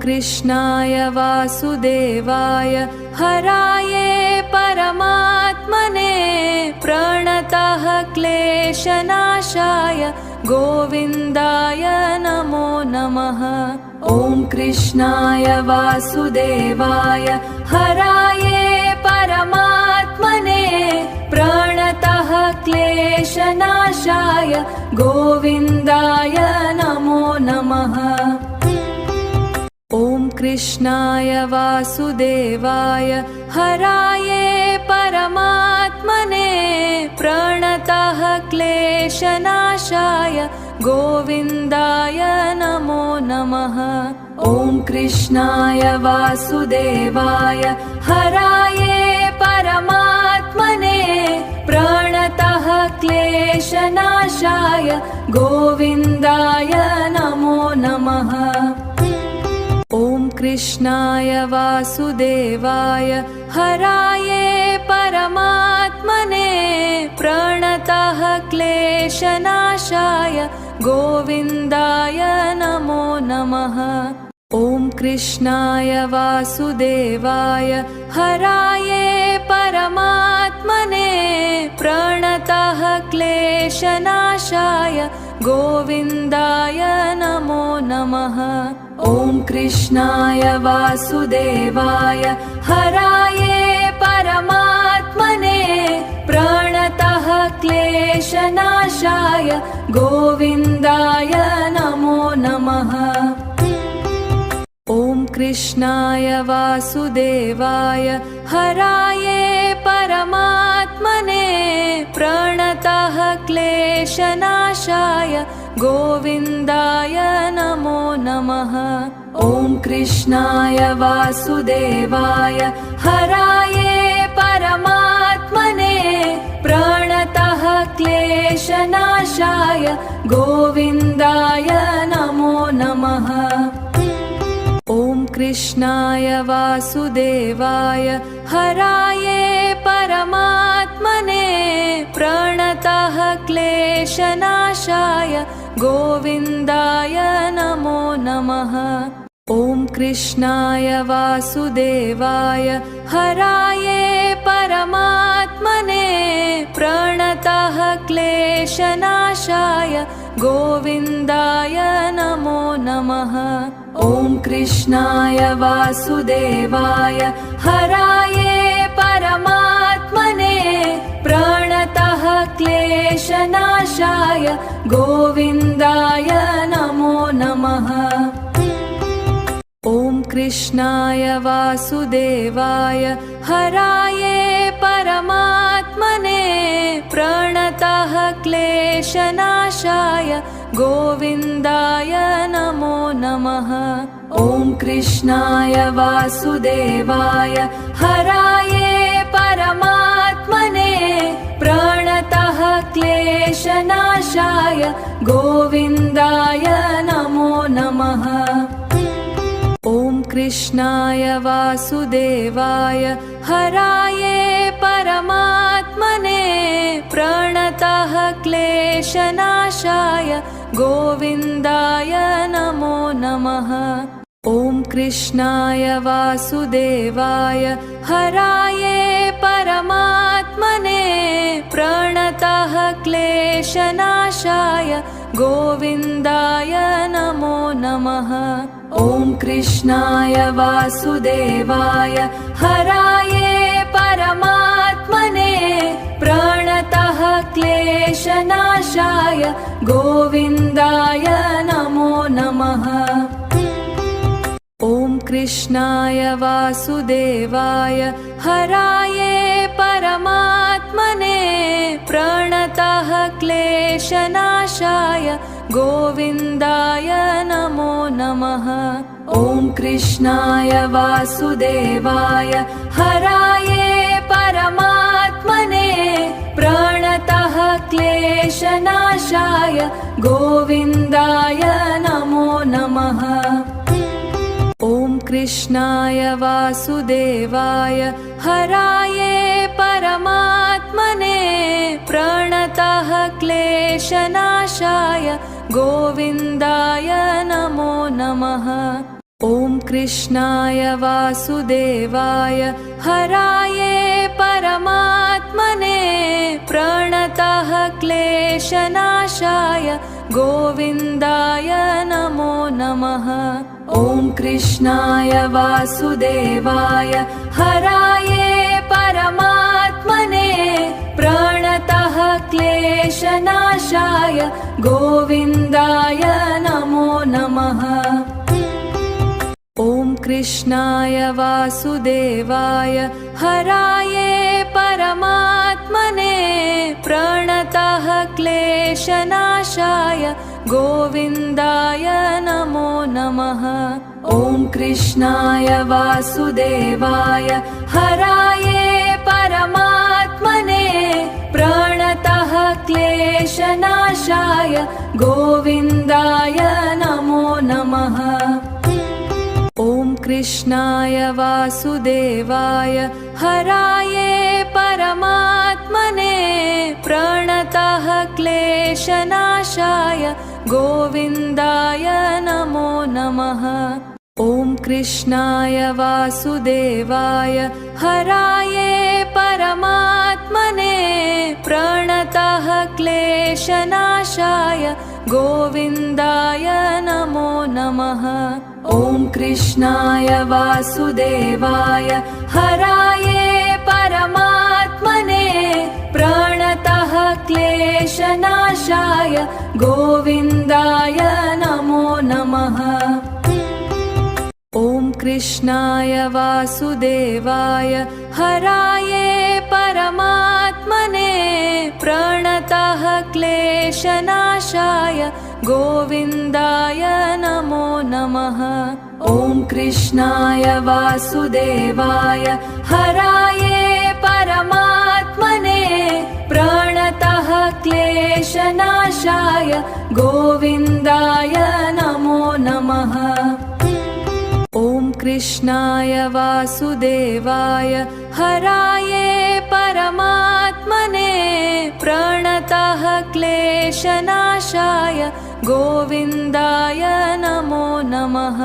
कृष्णाय वासुदेवाय हराये परमात्मने प्रणतः क्लेशनाशाय गोविन्दाय नमो नमः। ॐ कृष्णाय वासुदेवाय हराये परमात्मने प्रणतः क्लेशनाशाय गोविन्दाय नमो नमः। ॐ कृष्णाय वासुदेवाय हराये परमात्मने प्रणतः क्लेशनाशाय गोविन्दाय नमो नमः। ॐ कृष्णाय वासुदेवाय हराये परमात्मने प्रणतः क्लेशनाशाय गोविन्दाय नमो नमः। ॐ कृष्णाय वासुदेवाय हराये परमात्मने प्रणतः क्लेशनाशाय गोविन्दाय नमो नमः। ॐ कृष्णाय वासुदेवाय हराये परमात्मने प्रणतः क्लेशनाशाय गोविन्दाय नमो नमः। ॐ कृष्णाय वासुदेवाय हराये परमात्मने प्रणतः क्लेशनाशाय गोविन्दाय नमो नमः। ॐ कृष्णाय वासुदेवाय हराये परमात्मने प्रणतः क्लेशनाशाय गोविन्दाय नमो नमः। ॐ कृष्णाय वासुदेवाय हराये परमात्मने प्रणतः क्लेशनाशाय गोविन्दाय नमो नमः। ॐ कृष्णाय वासुदेवाय हराये परमात्मने प्रणतः क्लेशनाशाय गोविन्दाय नमो नमः। ॐ कृष्णाय वासुदेवाय हराये परमात्मने प्रणतः क्लेशनाशाय गोविन्दाय नमो नमः। ॐ कृष्णाय वासुदेवाय हराये परमात्मने प्रणतः क्लेशनाशाय गोविन्दाय नमो नमः। ॐ कृष्णाय वासुदेवाय हराये परमात्मने प्रणतः क्लेशनाशाय गोविन्दाय नमो नमः। ॐ कृष्णाय वासुदेवाय हराये परमात्मने प्रणतः क्लेशनाशाय गोविन्दाय नमो नमः। ॐ कृष्णाय वासुदेवाय हराये परमात्मने प्रणतः क्लेशनाशाय गोविन्दाय नमो नमः। ॐ कृष्णाय वासुदेवाय हराये परमात्मने प्रणतः क्लेशनाशाय गोविन्दाय नमो नमः। ॐ कृष्णाय वासुदेवाय हराये परमात्मने प्रणतः क्लेशनाशाय गोविन्दाय नमो नमः। ॐ कृष्णाय वासुदेवाय हराये परमात्मने प्रणतः क्लेशनाशाय गोविन्दाय नमो नमः। ॐ कृष्णाय वासुदेवाय हराये परमात्मने प्रणतः क्लेशनाशाय गोविन्दाय नमो नमः। ॐ कृष्णाय वासुदेवाय हराये परमात्मने प्रणतः क्लेशनाशाय गोविन्दाय नमो नमः। ॐ कृष्णाय वासुदेवाय हराये परमात्मने प्रणतः क्लेशनाशाय गोविन्दाय नमो नमः। ॐ कृष्णाय वासुदेवाय हराये परमात्मने प्रणतः क्लेशनाशाय गोविन्दाय नमो नमः। ॐ कृष्णाय वासुदेवाय हराये परमात्मने प्रणतः क्लेशनाशाय गोविन्दाय नमो नमः। ॐ कृष्णाय वासुदेवाय हराये परमात्मने प्रणतः क्लेशनाशाय गोविन्दाय नमो नमः। ॐ कृष्णाय वासुदेवाय हराये परमात्मने प्रणतः क्लेशनाशाय गोविन्दाय नमो नमः। ॐ कृष्णाय वासुदेवाय हराये परमात्मने प्रणतः क्लेशनाशाय गोविन्दाय नमो नमः। ॐ कृष्णाय वासुदेवाय हराये परमात्मने प्रणतः क्लेशनाशाय गोविन्दाय नमो नमः। ॐ कृष्णाय वासुदेवाय हराये परमात्मने प्रणतः क्लेशनाशाय गोविन्दाय नमो नमः। ॐ कृष्णाय वासुदेवाय हराये परमात्मने प्रणतः क्लेशनाशाय गोविन्दाय नमो नमः। ॐ कृष्णाय वासुदेवाय हराये परमात्मने प्रणतः क्लेशनाशाय गोविन्दाय नमो नमः।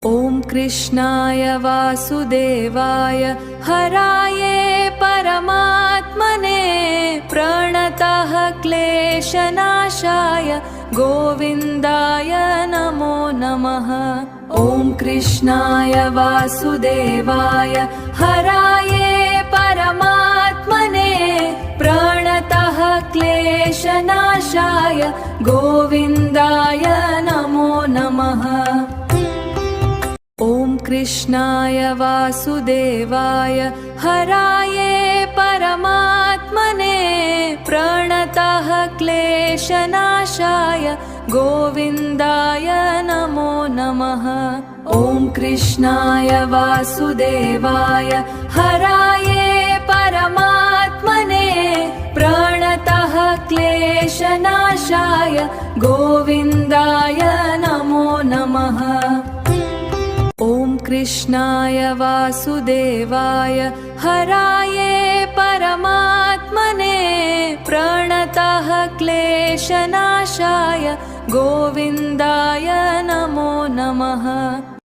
ॐ कृष्णाय वासुदेवाय हराये परमात्मने प्रणतः क्लेशनाशाय गोविन्दाय नमो नमः। ॐ कृष्णाय वासुदेवाय हराये परमात्मने प्रणतः क्लेशनाशाय गोविन्दाय नमो नमः। ॐ कृष्णाय वासुदेवाय हराये परमात्मने प्रणतः क्लेशनाशाय गोविन्दाय नमो नमः। ॐ कृष्णाय वासुदेवाय हराये परमात्मने प्रणतः क्लेशनाशाय गोविन्दाय नमो नमः। ॐ कृष्णाय वासुदेवाय हराये परमात्मने प्रणतः क्लेशनाशाय गोविन्दाय नमो नमः।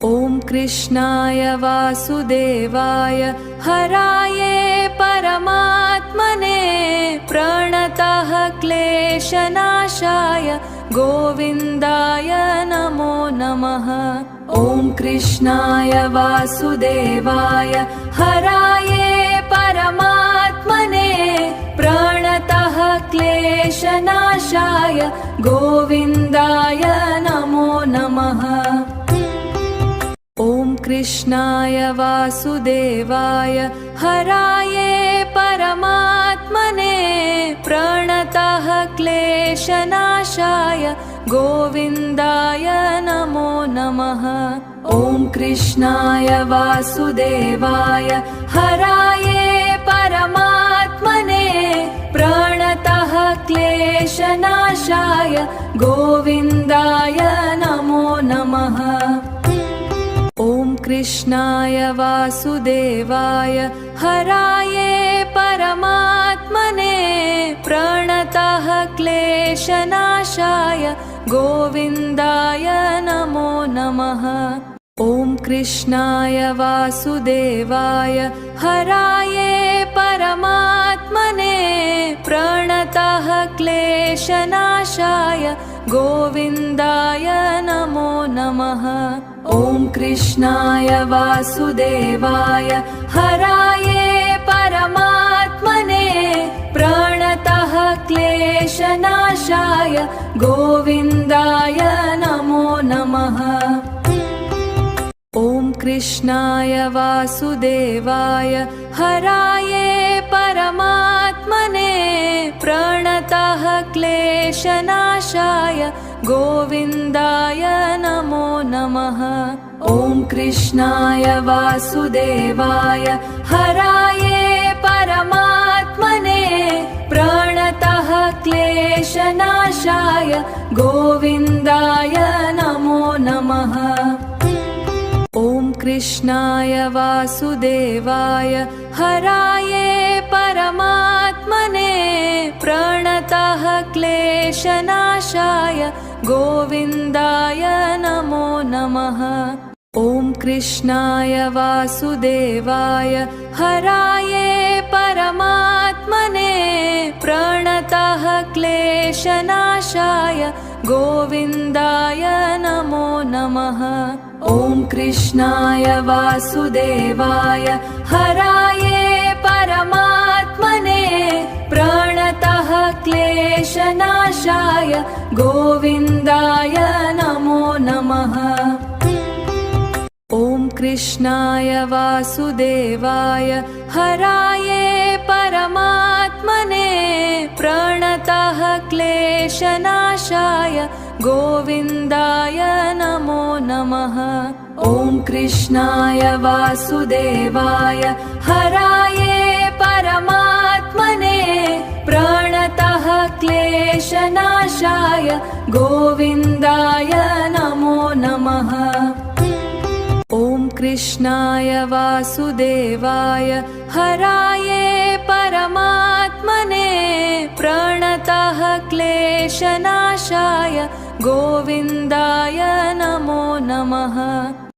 ॐ कृष्णाय वासुदेवाय हराये परमात्मने प्रणतः क्लेशनाशाय गोविन्दाय नमो नमः। ॐ कृष्णाय वासुदेवाय हराये परमात्मने प्रणतः क्लेशनाशाय गोविन्दाय नमो नमः। ॐ कृष्णाय वासुदेवाय हराये परमात्मने प्रणतः क्लेशनाशाय गोविन्दाय नमो नमः। ॐ कृष्णाय वासुदेवाय हराये परमात्मने प्रणतः क्लेशनाशाय गोविन्दाय नमो नमः। ॐ कृष्णाय वासुदेवाय हराये परमात्मने प्रणतः क्लेशनाशाय गोविन्दाय नमो नमः। ॐ कृष्णाय वासुदेवाय हराये परमात्मने प्रणतः क्लेशनाशाय गोविन्दाय नमो नमः। ॐ कृष्णाय वासुदेवाय हराये परमात्मने प्रणतः क्लेशनाशाय गोविन्दाय नमो नमः। ॐ कृष्णाय वासुदेवाय हराये परमात्मने प्रणतः क्लेशनाशाय गोविन्दाय नमो नमः। ॐ कृष्णाय वासुदेवाय हराये परमात्मने प्रणतः क्लेशनाशाय गोविन्दाय नमो नमः। ॐ कृष्णाय वासुदेवाय हराये परमात्मने प्रणतः क्लेशनाशाय गोविन्दाय नमो नमः। ॐ कृष्णाय वासुदेवाय हराये परमात्मने प्रणतः क्लेशनाशाय गोविन्दाय नमो नमः। ॐ कृष्णाय वासुदेवाय हराये परमात्मने प्रणतः क्लेशनाशाय गोविन्दाय नमो नमः। ॐ कृष्णाय वासुदेवाय हराये परमात्मने प्रणतः क्लेशनाशाय गोविन्दाय नमो नमः। ॐ कृष्णाय वासुदेवाय हराये परमात्मने प्रणतः क्लेशनाशाय गोविन्दाय नमो नमः। ॐ कृष्णाय वासुदेवाय हराये परमात्मने प्रणतः क्लेशनाशाय गोविन्दाय नमो नमः।